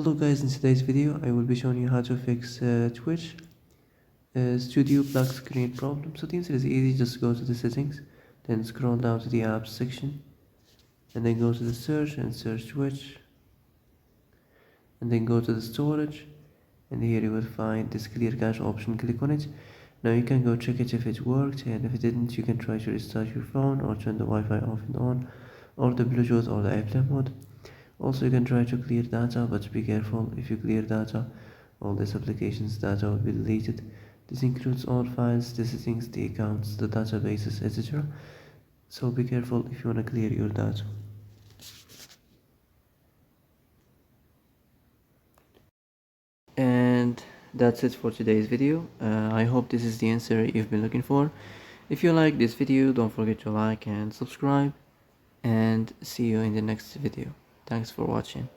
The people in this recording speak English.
Hello guys, in today's video I will be showing you how to fix Twitch Studio Black Screen problem. So the answer is easy. Just go to the settings, then scroll down to the apps section, and then go to the search and search Twitch, and then go to the storage, and here you will find this clear cache option. Click on it. Now you can go check it if it worked, and if it didn't you can try to restart your phone or turn the Wi-Fi off and on, or the Bluetooth or the airplane mode. Also, you can try to clear data, but be careful. If you clear data, all this application's data will be deleted. This includes all files, the settings, the accounts, the databases, etc. So be careful if you want to clear your data. And that's it for today's video. I hope this is the answer you've been looking for. If you like this video, don't forget to like and subscribe, and see you in the next video. Thanks for watching.